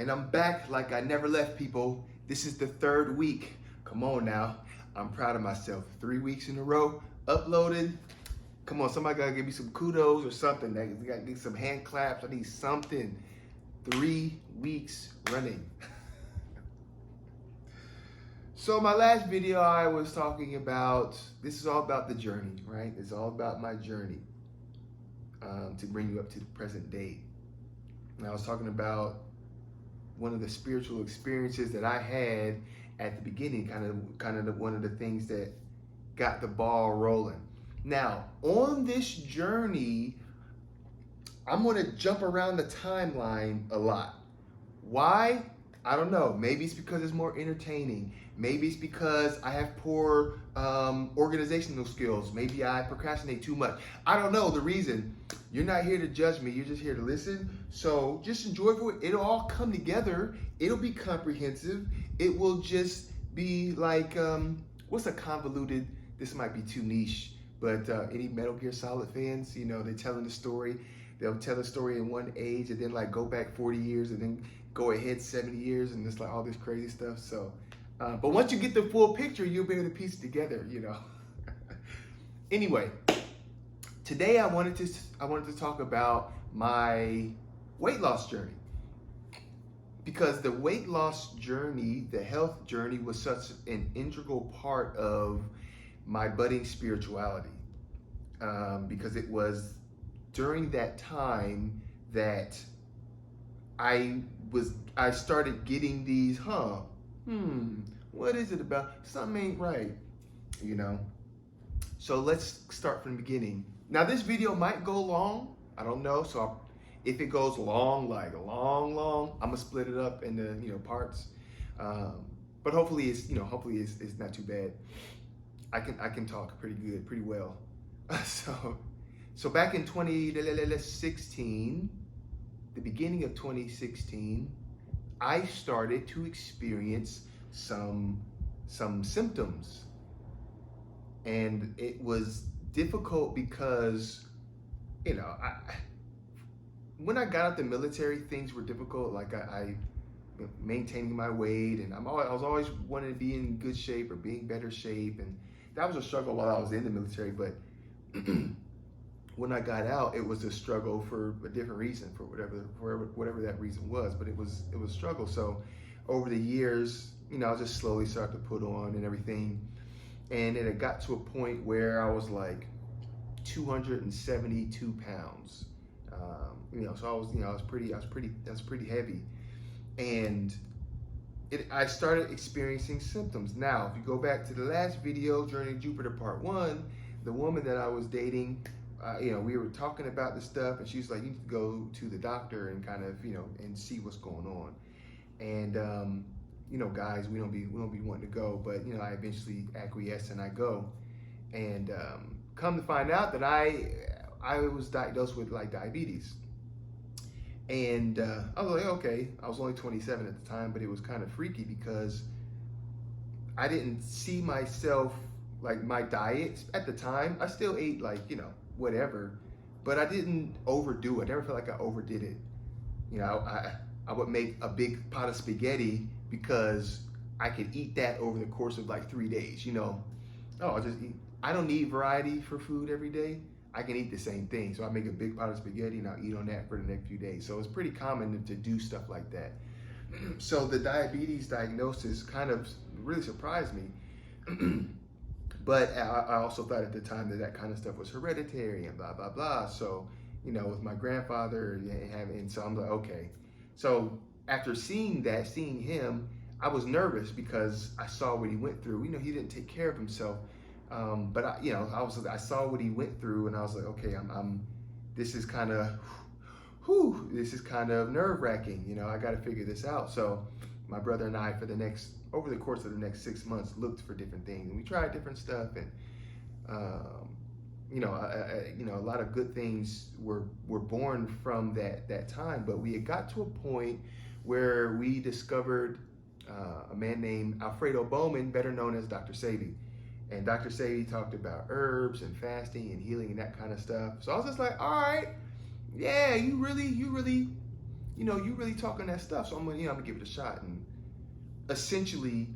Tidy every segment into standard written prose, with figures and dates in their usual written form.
And I'm back like I never left, people. This is the third week. Come on now. I'm proud of myself. 3 weeks in a row, uploaded. Come on, somebody gotta give me some kudos or something. We gotta get some hand claps. I need something. 3 weeks running. So my last video, I was talking about, this is all about the journey, right? It's all about my journey to bring you up to the present day. And I was talking about one of the spiritual experiences that I had at the beginning, kind of one of the things that got the ball rolling. Now, on this journey, I'm going to jump around the timeline a lot. Why? I don't know. Maybe it's because it's more entertaining. Maybe it's because I have poor organizational skills. Maybe I procrastinate too much. I don't know the reason. You're not here to judge me. You're just here to listen. So just enjoy for it. It'll all come together. It'll be comprehensive. It will just be like, what's a convoluted, this might be too niche, but any Metal Gear Solid fans, you know, they're telling the story. They'll tell the story in one age and then like go back 40 years and then go ahead 70 years and it's like all this crazy stuff. So, but once you get the full picture, you'll be able to piece it together, you know. Anyway, today I wanted to talk about my weight loss journey, because the weight loss journey, the health journey, was such an integral part of my budding spirituality, because it was during that time that I started getting these, what is it about? Something ain't right, you know? So let's start from the beginning. Now this video might go long, I don't know. So if it goes long, like long, I'm gonna split it up into, you know, parts. But hopefully it's, you know, hopefully it's not too bad. I can talk pretty good, pretty well. So back in 2016, the beginning of 2016, I started to experience some symptoms. And it was difficult because, you know, when I got out the military, things were difficult. Like I maintaining my weight, and I was always wanting to be in good shape or be in better shape. And that was a struggle while I was in the military. But when I got out, it was a struggle for a different reason, for whatever that reason was. But it was a struggle. So over the years, you know, I just slowly started to put on and everything. And it got to a point where I was like 272 pounds. You know, so I was pretty heavy. And I started experiencing symptoms. Now, if you go back to the last video, Journey to Jupiter Part 1, the woman that I was dating, you know, we were talking about this stuff, and she was like, you need to go to the doctor and kind of, you know, and see what's going on. And, you know, guys, we don't be wanting to go, but, you know, I eventually acquiesce and I go. And come to find out that I was diagnosed with like diabetes. And I was like, okay, I was only 27 at the time, but it was kind of freaky because I didn't see myself, like my diet at the time. I still ate like, you know, whatever, but I didn't overdo it. I never felt like I overdid it. You know, I would make a big pot of spaghetti because I could eat that over the course of like 3 days, you know. Oh, I'll just eat. I don't need variety for food every day. I can eat the same thing. So I make a big pot of spaghetti and I'll eat on that for the next few days. So it's pretty common to do stuff like that. So the diabetes diagnosis kind of really surprised me. But I also thought at the time that kind of stuff was hereditary and blah, blah, blah. So, you know, with my grandfather, and so I'm like, okay. So after seeing him, I was nervous because I saw what he went through. You know, he didn't take care of himself. But I saw what he went through, and I was like, okay, this is kind of nerve-wracking. You know, I got to figure this out. So my brother and I, over the course of the next 6 months, looked for different things, and we tried different stuff, and you know, a lot of good things were born from that time. But we had got to a point where we discovered a man named Alfredo Bowman, better known as Dr. Sebi. And Dr. Sebi talked about herbs and fasting and healing and that kind of stuff. So I was just like, all right, yeah, you really, you really talking that stuff. So I'm gonna give it a shot. And essentially,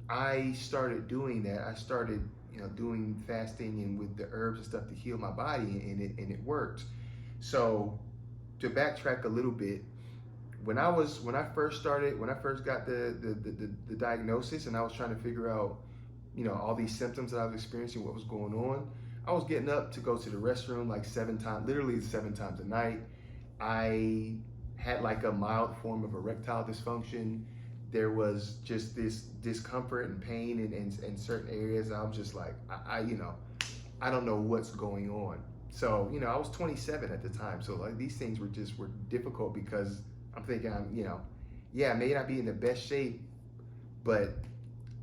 I started doing that. I started, doing fasting and with the herbs and stuff to heal my body, and it worked. So to backtrack a little bit, when I first got the diagnosis, and I was trying to figure out, all these symptoms that I was experiencing, what was going on, I was getting up to go to the restroom like 7 times, literally 7 times a night. I had like a mild form of erectile dysfunction. There was just this discomfort and pain in certain areas. I was just like, I don't know what's going on. So, I was 27 at the time. So like these things were difficult because I'm thinking I may not be in the best shape, but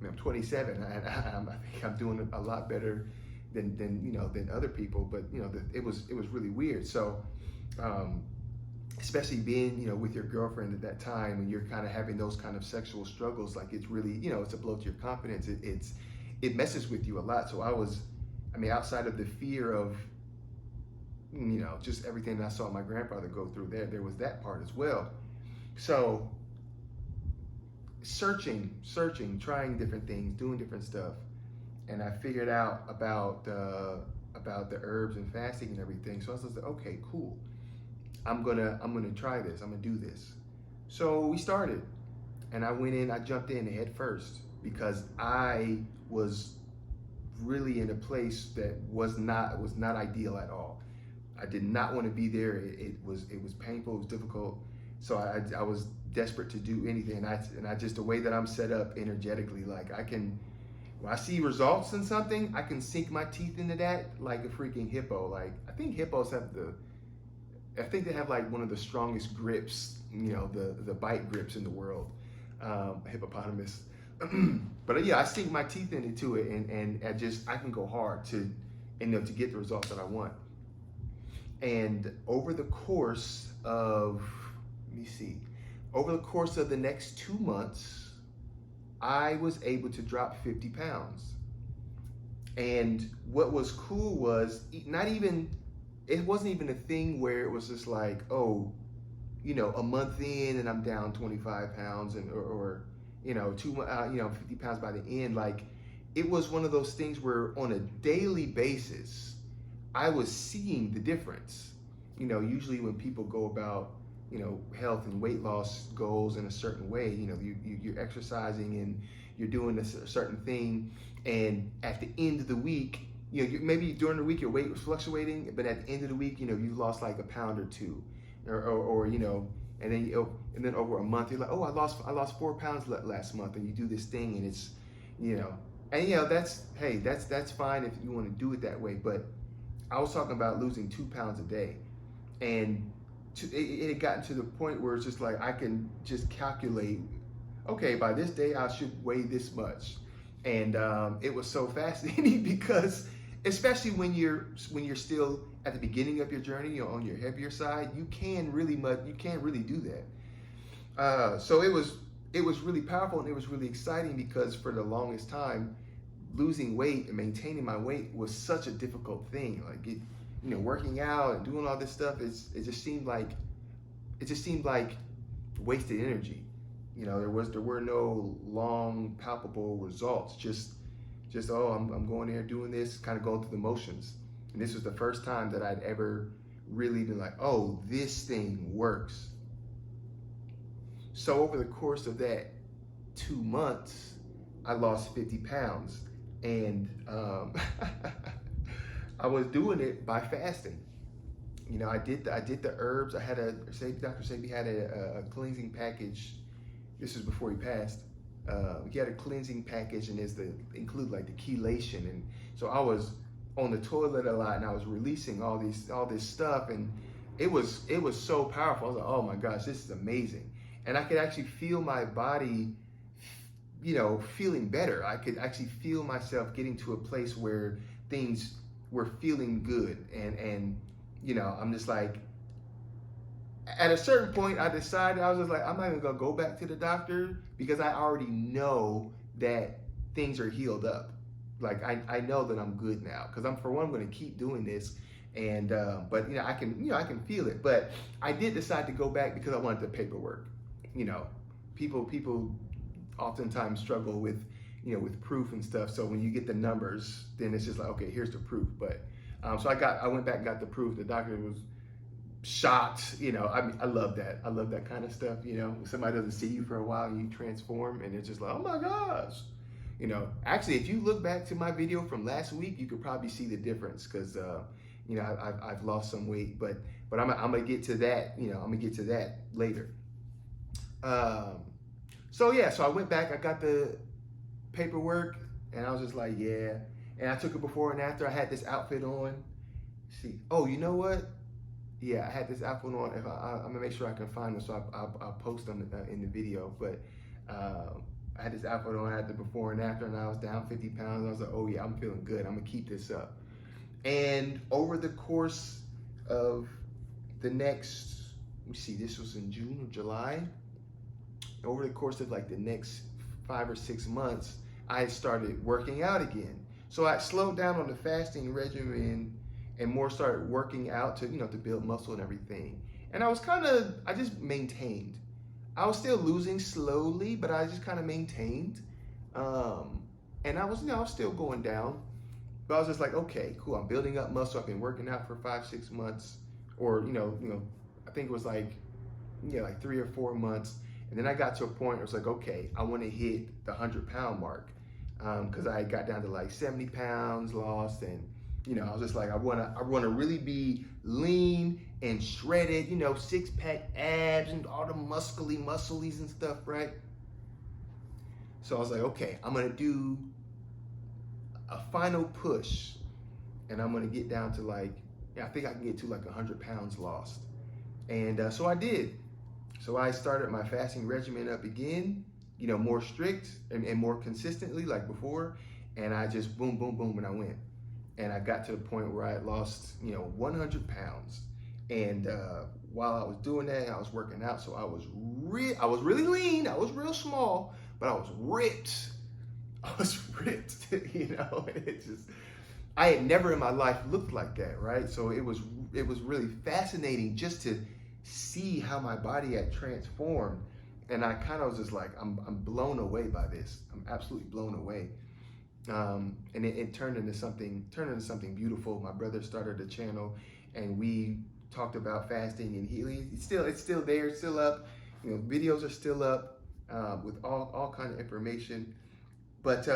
I'm 27. I think I'm doing a lot better than other people. But it was really weird. So, especially being with your girlfriend at that time, when you're kind of having those kind of sexual struggles, like it's really it's a blow to your confidence. It messes with you a lot. So outside of the fear of just everything that I saw my grandfather go through, there was that part as well. So searching, trying different things, doing different stuff, and I figured out about the herbs and fasting and everything. So I was like, okay, cool. I'm gonna try this. I'm gonna do this. So we started, and I jumped in head first because I was really in a place that was not ideal at all. I did not want to be there. It was painful. It was difficult. So I was desperate to do anything. And I just, the way that I'm set up energetically, like when I see results in something, I can sink my teeth into that like a freaking hippo. Like I think hippos have they have like one of the strongest grips, the bite grips in the world, hippopotamus. But yeah, I sink my teeth into it, and I can go hard to get the results that I want. And over the course of the next 2 months, I was able to drop 50 pounds. And what was cool was it wasn't even a thing where it was just like, a month in and I'm down 25 pounds or 50 pounds by the end. Like, it was one of those things where on a daily basis, I was seeing the difference. Usually when people go about, health and weight loss goals in a certain way, you're exercising and you're doing a certain thing. And at the end of the week, maybe during the week your weight was fluctuating, but at the end of the week, you lost like a pound or two, or and then over a month you're like, oh, I lost 4 pounds last month, and you do this thing, and it's, that's fine if you want to do it that way. But I was talking about losing 2 pounds a day, and it had gotten to the point where it's just like I can just calculate, okay, by this day I should weigh this much. And it was so fascinating because, especially when you're still at the beginning of your journey, on your heavier side, you can't really do that. So it was really powerful, and it was really exciting because for the longest time, losing weight and maintaining my weight was such a difficult thing. Like working out and doing all this stuff, it just seemed like wasted energy. There were no long, palpable results. Just I'm going there doing this, kind of going through the motions. And this was the first time that I'd ever really been like, oh, this thing works. So over the course of that 2 months, I lost 50 pounds, and I was doing it by fasting. I did the herbs. I had Dr. Sebi had a cleansing package. This was before he passed. He had a cleansing package, and include like the chelation, and so I was on the toilet a lot, and I was releasing all this stuff, and it was so powerful. I was like, oh my gosh, this is amazing, and I could actually feel my body, feeling better. I could actually feel myself getting to a place where things were feeling good, and I'm just like, at a certain point, I decided, I was just like, I'm not even gonna go back to the doctor because I already know that things are healed up. Like I know that I'm good now because I'm gonna keep doing this, And but I can feel it. But I did decide to go back because I wanted the paperwork. You know, people oftentimes struggle with with proof and stuff. So when you get the numbers, then it's just like, okay, here's the proof. But so I went back and got the proof. The doctor was shocked. I mean, I love that. I love that kind of stuff. When somebody doesn't see you for a while and you transform, and it's just like, oh my gosh. Actually, if you look back to my video from last week, you could probably see the difference because I've lost some weight, but I'm gonna get to that. I'm gonna get to that later. So I went back. I got the paperwork, and I was just like, yeah. And I took it before and after. I had this outfit on. See, oh, you know what? Yeah, I had this outfit on. If I'm gonna make sure I can find them, so I'll post them in the video. But I had this outfit on. I had the before and after, and I was down 50 pounds. I was like, oh yeah, I'm feeling good. I'm gonna keep this up. And over the course of the next, let me see, this was in June or July. Over the course of like the next 5 or 6 months, I started working out again. So I slowed down on the fasting regimen and more started working out to build muscle and everything. And I just maintained. I was still losing slowly, but I just kind of maintained. And I was still going down. But I was just like, okay, cool. I'm building up muscle. I've been working out for 5-6 months, or I think it was like 3 or 4 months. And then I got to a point where it was like, okay, I want to hit the 100-pound mark, because I got down to like 70 pounds lost, and I was just like, I want to really be lean and shredded, 6-pack abs and all the musclies and stuff, right? So I was like, okay, I'm gonna do a final push, and I'm gonna get down to I think I can get to like 100 pounds lost. And so I did. So I started my fasting regimen up again, more strict and more consistently like before. And I just boom, boom, boom, and I went. And I got to the point where I had lost, 100 pounds. And while I was doing that, I was working out. So I was really lean. I was real small, but I was ripped. I was ripped, and it just, I had never in my life looked like that, right? So it was really fascinating just to see how my body had transformed. And I kind of was just like, I'm blown away by this. I'm absolutely blown away. And it turned into something beautiful. My brother started a channel, and we talked about fasting and healing. It's still there, it's still up. Videos are still up with all kind of information. But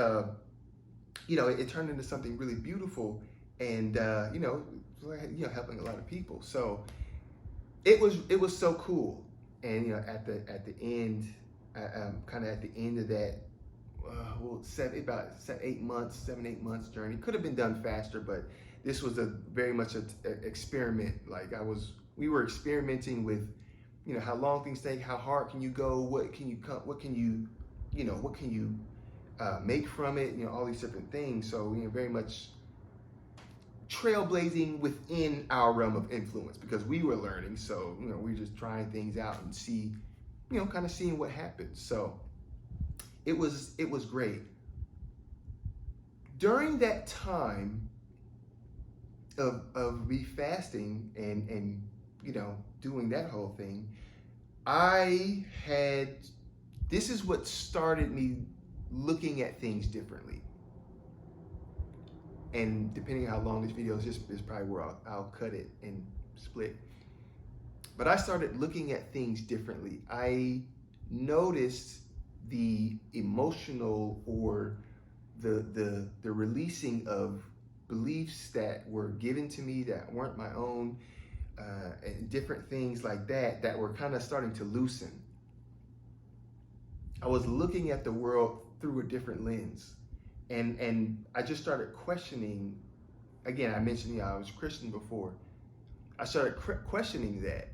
it turned into something really beautiful, and helping a lot of people. So it was so cool. And at the end, kind of at the end of that, 7-8 months journey. Could have been done faster, but this was very much an experiment. We were experimenting with, how long things take, how hard can you go, what can you make from it, all these different things. So very much trailblazing within our realm of influence, because we were learning. So we were just trying things out and see, kind of seeing what happens. So it was great. During that time of me fasting and doing that whole thing, this is what started me looking at things differently. And depending on how long this video is probably where I'll cut it and split. But I started looking at things differently. I noticed the emotional or the releasing of beliefs that were given to me that weren't my own, and different things like that were kind of starting to loosen. I was looking at the world through a different lens. And I just started questioning. Again, I mentioned I was Christian before. I started questioning that,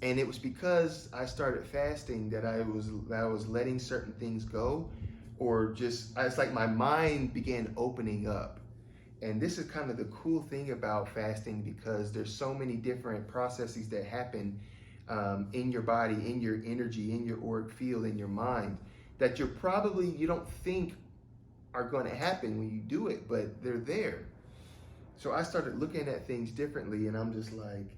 and it was because I started fasting that I was letting certain things go, or it's like my mind began opening up. And this is kind of the cool thing about fasting, because there's so many different processes that happen in your body, in your energy, in your auric field, in your mind, that you don't think are going to happen when you do it, but they're there. So I started looking at things differently, and I'm just like,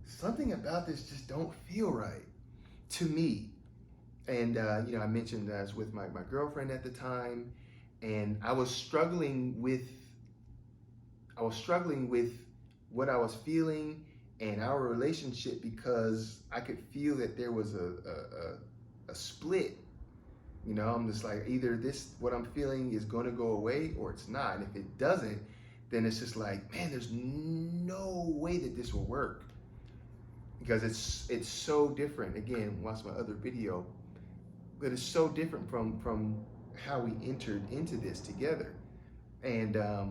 something about this just don't feel right to me. And I mentioned that I was with my girlfriend at the time, and I was struggling with what I was feeling and our relationship, because I could feel that there was a split. I'm just like, either this, what I'm feeling is going to go away or it's not. And if it doesn't, then it's just like, man, there's no way that this will work, because it's so different. Again, watch my other video, but it's so different from how we entered into this together. And I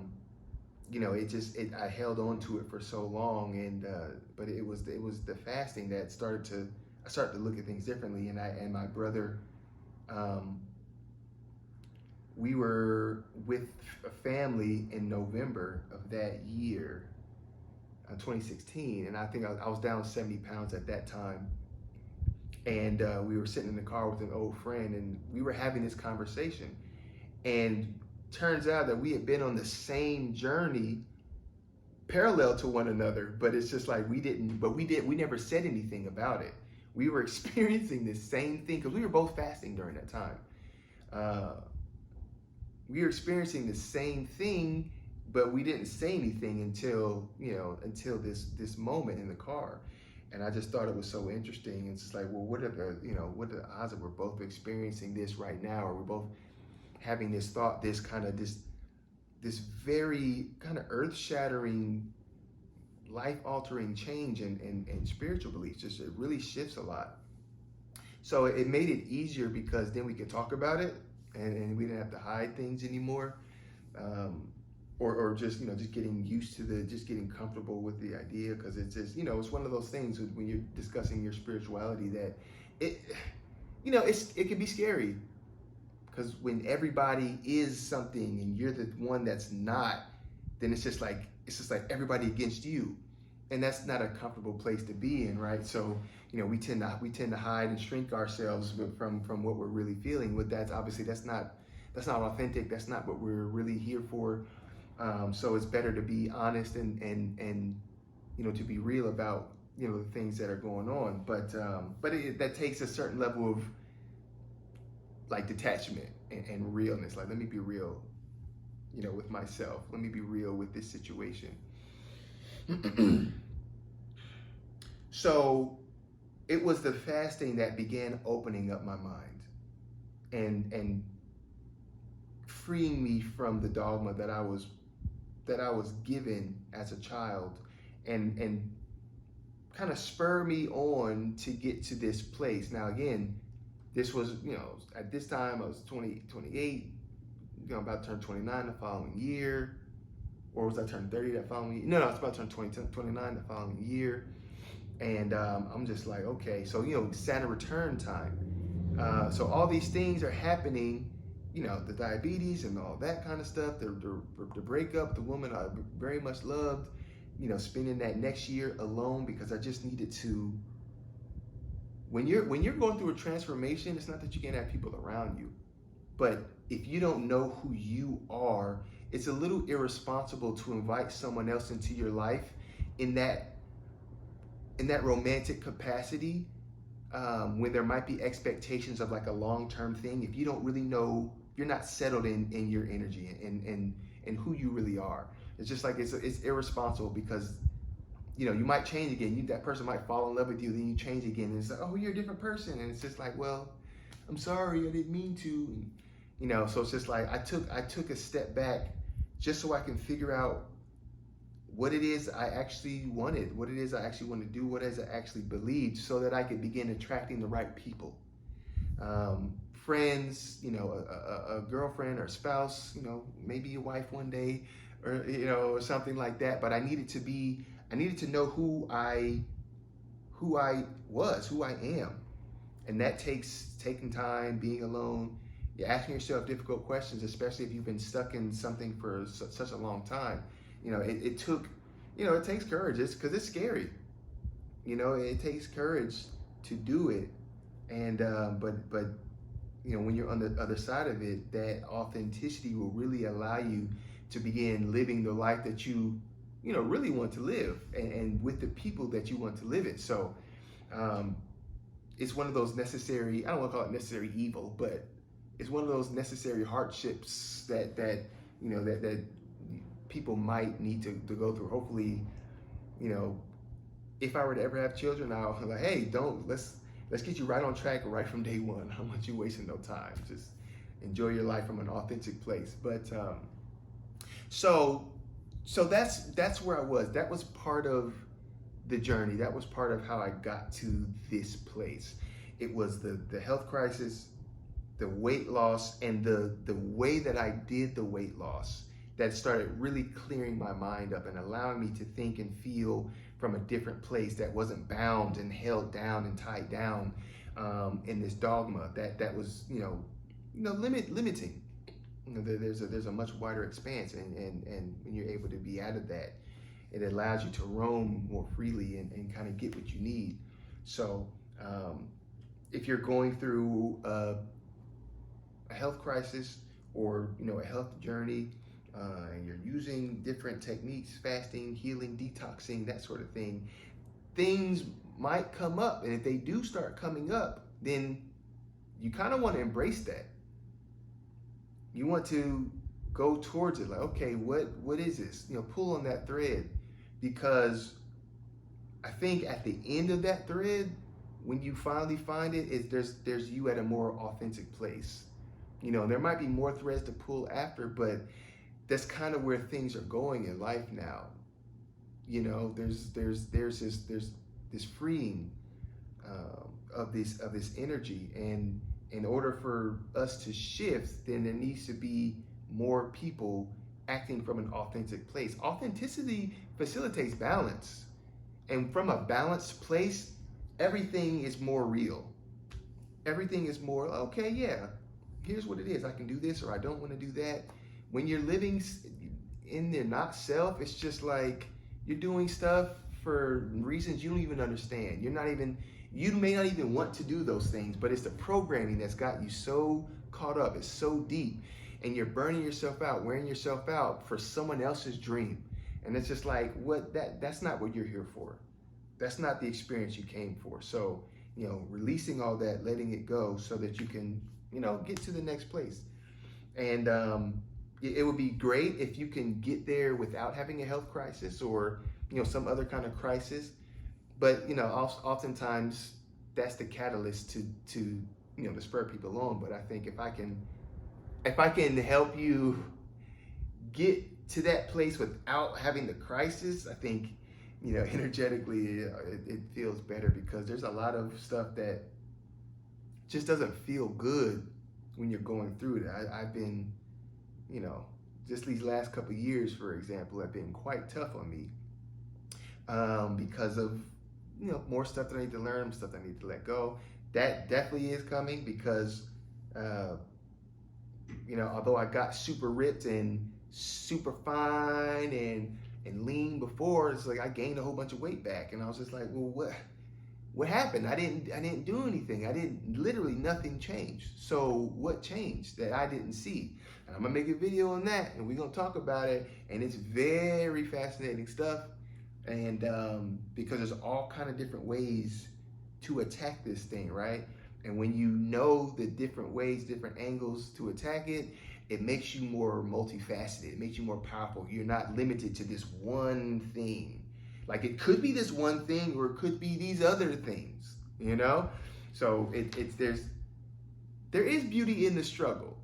held on to it for so long, and but it was the fasting that I started to look at things differently. And my brother, we were with a family in November of that year, 2016, and I think I was down 70 pounds at that time. And we were sitting in the car with an old friend, and we were having this conversation. And turns out that we had been on the same journey, parallel to one another, but it's just like we never said anything about it. We were experiencing the same thing because we were both fasting during that time. We were experiencing the same thing, but we didn't say anything until this moment in the car. And I just thought it was so interesting. It's just like, well, what are the odds that we're both experiencing this right now, or we're both having this thought, this very kind of earth-shattering, life-altering change in spiritual beliefs. Just, it really shifts a lot. So it made it easier, because then we could talk about it, and we didn't have to hide things anymore. Or just getting used to just getting comfortable with the idea, because it's just it's one of those things when you're discussing your spirituality that it can be scary, because when everybody is something and you're the one that's not, then it's just like everybody against you, and that's not a comfortable place to be in, right? So we tend to hide and shrink ourselves from what we're really feeling. But that's not authentic. That's not what we're really here for. So it's better to be honest and to be real about the things that are going on. But that takes a certain level of like detachment and realness. Like, let me be real, with myself. Let me be real with this situation. So it was the fasting that began opening up my mind and freeing me from the dogma that I was given as a child, and kind of spur me on to get to this place. Now, again, this was, at this time I was 28, about to turn 29 the following year. Or was I turning 30 that following year? No, I was about to turn 29 the following year. And I'm just like, okay, so, Saturn return time. So all these things are happening, the diabetes and all that kind of stuff, the breakup, the woman I very much loved, spending that next year alone, because I just needed to. When you're going through a transformation, it's not that you can't have people around you, but if you don't know who you are, it's a little irresponsible to invite someone else into your life in that romantic capacity, when there might be expectations of like a long-term thing. If you don't really know, you're not settled in your energy and who you really are. It's just like it's irresponsible, because you might change again. That person might fall in love with you, then you change again, and it's like, oh, you're a different person, and it's just like, well, I'm sorry, I didn't mean to. So it's just like I took a step back just so I can figure out what it is I actually wanted, what it is I actually want to do, what it is I actually believed, so that I could begin attracting the right people. Friends, a girlfriend or spouse, maybe a wife one day, or or something like that. But I needed to know who I was, who I am. And that takes taking time, being alone. You're asking yourself difficult questions, especially if you've been stuck in something for such a long time. It takes courage. It's because it's scary. It takes courage to do it. And but when you're on the other side of it, that authenticity will really allow you to begin living the life that you really want to live, and with the people that you want to live it. So um, it's one of those necessary, I don't want to call it necessary evil, but it's one of those necessary hardships that people might need to go through. Hopefully, if I were to ever have children, I'll like, hey, let's get you right on track right from day one. I don't want you wasting no time. Just enjoy your life from an authentic place. But so that's where I was. That was part of the journey. That was part of how I got to this place. It was the health crisis, the weight loss, and the way that I did the weight loss that started really clearing my mind up and allowing me to think and feel from a different place that wasn't bound and held down and tied down in this dogma that was limiting. There's a much wider expanse, and when you're able to be out of that, it allows you to roam more freely and kind of get what you need. So if you're going through a health crisis or a health journey, and you're using different techniques, fasting, healing, detoxing, that sort of thing, things might come up. And if they do start coming up, then you kind of want to embrace that. You want to go towards it, like, okay, what is this? Pull on that thread, because I think at the end of that thread, when you finally find it, there's you at a more authentic place. There might be more threads to pull after, but that's kind of where things are going in life now. There's this freeing of this energy, and in order for us to shift, then there needs to be more people acting from an authentic place. Authenticity facilitates balance, and from a balanced place, everything is more real. Everything is more, okay, yeah, here's what it is. I can do this, or I don't want to do that. When you're living in there, not self, it's just like you're doing stuff for reasons you don't even understand. You may not even want to do those things, but it's the programming that's got you so caught up. It's so deep, and you're burning yourself out, wearing yourself out for someone else's dream. And it's just like, that's not what you're here for. That's not the experience you came for. So, releasing all that, letting it go so that you can, get to the next place. And it would be great if you can get there without having a health crisis or, some other kind of crisis. But, oftentimes that's the catalyst to spur people on. But I think if I can help you get to that place without having the crisis, I think, energetically it feels better, because there's a lot of stuff that just doesn't feel good when you're going through it. I've been, just these last couple of years, for example, have been quite tough on me because of, more stuff that I need to learn, stuff I need to let go. That definitely is coming, because, although I got super ripped and super fine and lean before, it's like I gained a whole bunch of weight back, and I was just like, well, what happened? I didn't do anything. Literally nothing changed. So what changed that I didn't see? And I'm gonna make a video on that, and we're gonna talk about it. And it's very fascinating stuff. And because there's all kind of different ways to attack this thing, right? And when you know the different ways, different angles to attack it, it makes you more multifaceted. It makes you more powerful. You're not limited to this one thing. Like, it could be this one thing, or it could be these other things, So there is beauty in the struggle.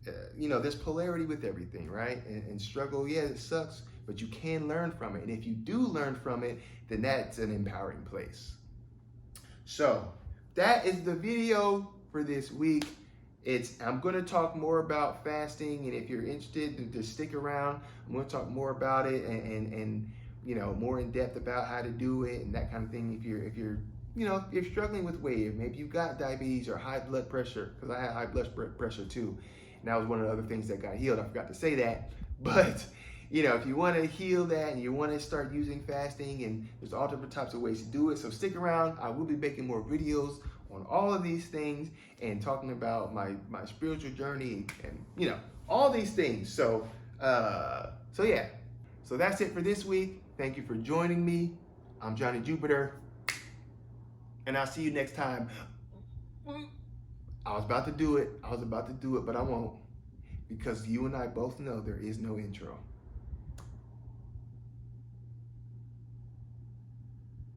There's polarity with everything, right? And struggle, yeah, it sucks, but you can learn from it. And if you do learn from it, then that's an empowering place. So that is the video for this week. I'm going to talk more about fasting, and if you're interested, to stick around. I'm going to talk more about it and more in depth about how to do it and that kind of thing. If you're struggling with weight, maybe you've got diabetes or high blood pressure, because I had high blood pressure too, and that was one of the other things that got healed. I forgot to say that, but if you want to heal that and you want to start using fasting, and there's all different types of ways to do it. So stick around. I will be making more videos on all of these things and talking about my spiritual journey and all these things. So yeah. So that's it for this week. Thank you for joining me. I'm Johnny Jupiter, and I'll see you next time. I was about to do it, but I won't, because you and I both know there is no intro.